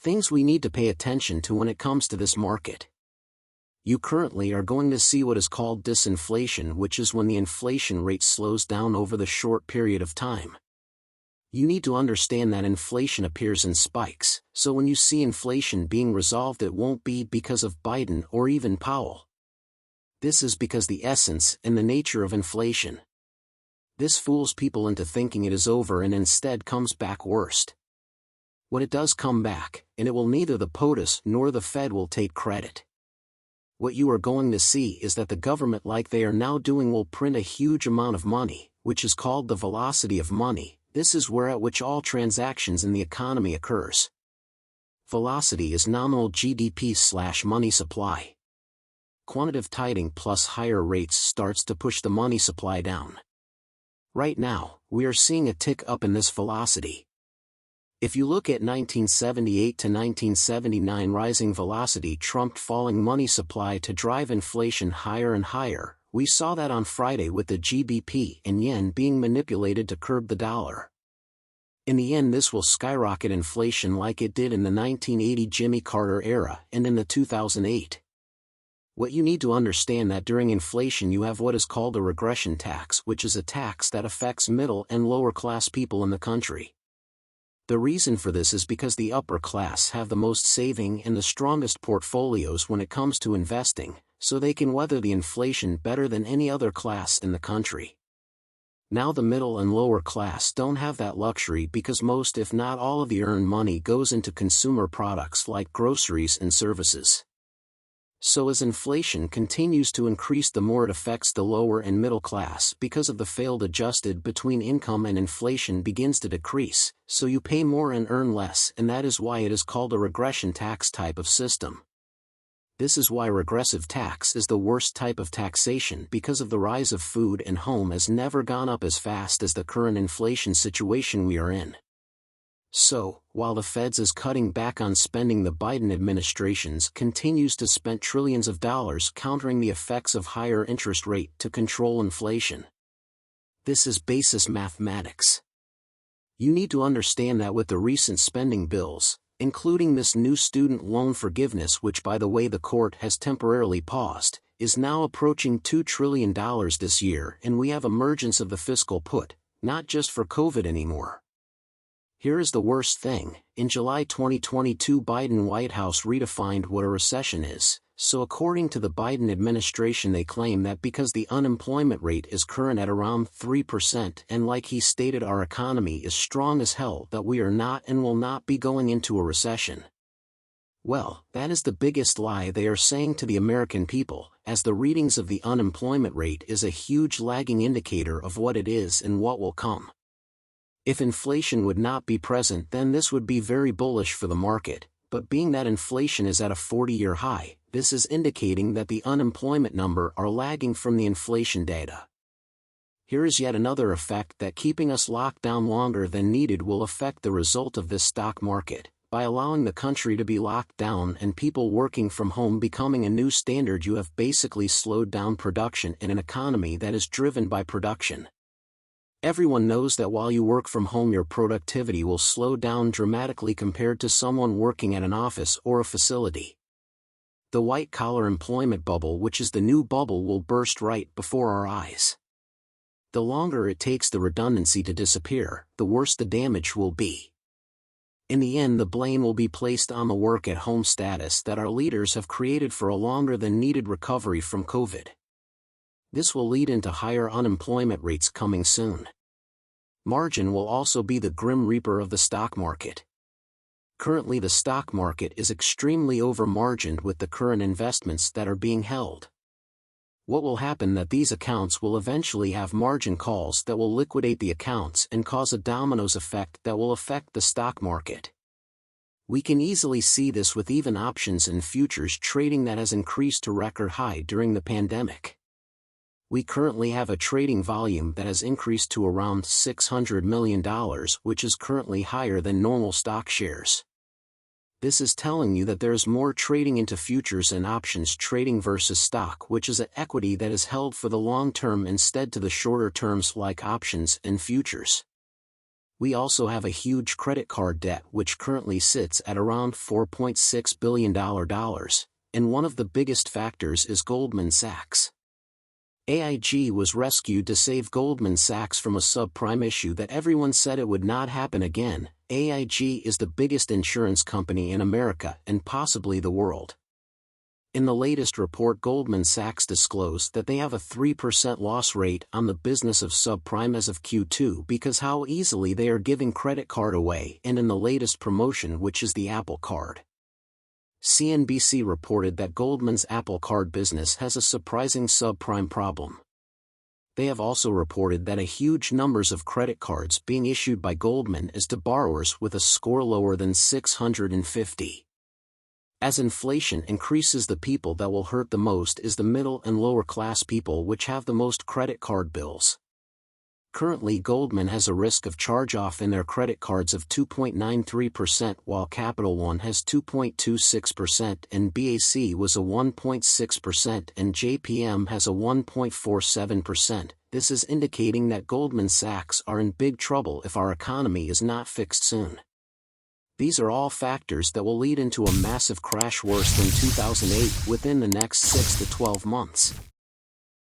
Things we need to pay attention to when it comes to this market. You currently are going to see what is called disinflation, which is when the inflation rate slows down over the short period of time. You need to understand that inflation appears in spikes, so when you see inflation being resolved, it won't be because of Biden or even Powell. This is because the essence and the nature of inflation. This fools people into thinking it is over and instead comes back worse. When it does come back, and it will, neither the POTUS nor the Fed will take credit. What you are going to see is that the government, like they are now doing, will print a huge amount of money, which is called the velocity of money. This is where at which all transactions in the economy occurs. Velocity is nominal GDP/money supply. Quantitative tightening plus higher rates starts to push the money supply down. Right now, we are seeing a tick up in this velocity. If you look at 1978 to 1979, rising velocity trumped falling money supply to drive inflation higher and higher. We saw that on Friday with the GBP and yen being manipulated to curb the dollar. In the end, this will skyrocket inflation like it did in the 1980 Jimmy Carter era and in the 2008. What you need to understand that during inflation you have what is called a regression tax, which is a tax that affects middle and lower class people in the country. The reason for this is because the upper class have the most saving and the strongest portfolios when it comes to investing, so they can weather the inflation better than any other class in the country. Now the middle and lower class don't have that luxury because most, if not all, of the earned money goes into consumer products like groceries and services. So as inflation continues to increase, the more it affects the lower and middle class because of the failed adjusted between income and inflation begins to decrease, so you pay more and earn less, and that is why it is called a regression tax type of system. This is why regressive tax is the worst type of taxation, because of the rise of food and home has never gone up as fast as the current inflation situation we are in. So, while the Feds is cutting back on spending, the Biden administration's continues to spend trillions of dollars countering the effects of higher interest rate to control inflation. This is basis mathematics. You need to understand that with the recent spending bills, including this new student loan forgiveness, which by the way the court has temporarily paused, is now approaching $2 trillion this year, and we have emergence of the fiscal put, not just for COVID anymore. Here is the worst thing: in July 2022, Biden White House redefined what a recession is. So according to the Biden administration, they claim that because the unemployment rate is current at around 3%, and like he stated, our economy is strong as hell, that we are not and will not be going into a recession. Well, that is the biggest lie they are saying to the American people, as the readings of the unemployment rate is a huge lagging indicator of what it is and what will come. If inflation would not be present, then this would be very bullish for the market, but being that inflation is at a 40-year high, this is indicating that the unemployment number are lagging from the inflation data. Here is yet another effect that keeping us locked down longer than needed will affect the result of this stock market. By allowing the country to be locked down and people working from home becoming a new standard, you have basically slowed down production in an economy that is driven by production. Everyone knows that while you work from home, your productivity will slow down dramatically compared to someone working at an office or a facility. The white-collar employment bubble, which is the new bubble, will burst right before our eyes. The longer it takes the redundancy to disappear, the worse the damage will be. In the end, the blame will be placed on the work-at-home status that our leaders have created for a longer than needed recovery from COVID. This will lead into higher unemployment rates coming soon. Margin will also be the grim reaper of the stock market. Currently, the stock market is extremely over-margined with the current investments that are being held. What will happen that these accounts will eventually have margin calls that will liquidate the accounts and cause a dominoes effect that will affect the stock market. We can easily see this with even options and futures trading that has increased to record high during the pandemic. We currently have a trading volume that has increased to around $600 million, which is currently higher than normal stock shares. This is telling you that there is more trading into futures and options trading versus stock, which is an equity that is held for the long term instead to the shorter terms like options and futures. We also have a huge credit card debt which currently sits at around $4.6 billion, and one of the biggest factors is Goldman Sachs. AIG was rescued to save Goldman Sachs from a subprime issue that everyone said it would not happen again. AIG is the biggest insurance company in America and possibly the world. In the latest report, Goldman Sachs disclosed that they have a 3% loss rate on the business of subprime as of Q2 because how easily they are giving credit card away, and in the latest promotion, which is the Apple Card. CNBC reported that Goldman's Apple Card business has a surprising subprime problem. They have also reported that a huge numbers of credit cards being issued by Goldman is to borrowers with a score lower than 650. As inflation increases, the people that will hurt the most is the middle and lower class people which have the most credit card bills. Currently, Goldman has a risk of charge-off in their credit cards of 2.93%, while Capital One has 2.26% and BAC was a 1.6% and JPM has a 1.47%. This is indicating that Goldman Sachs are in big trouble if our economy is not fixed soon. These are all factors that will lead into a massive crash worse than 2008 within the next 6 to 12 months.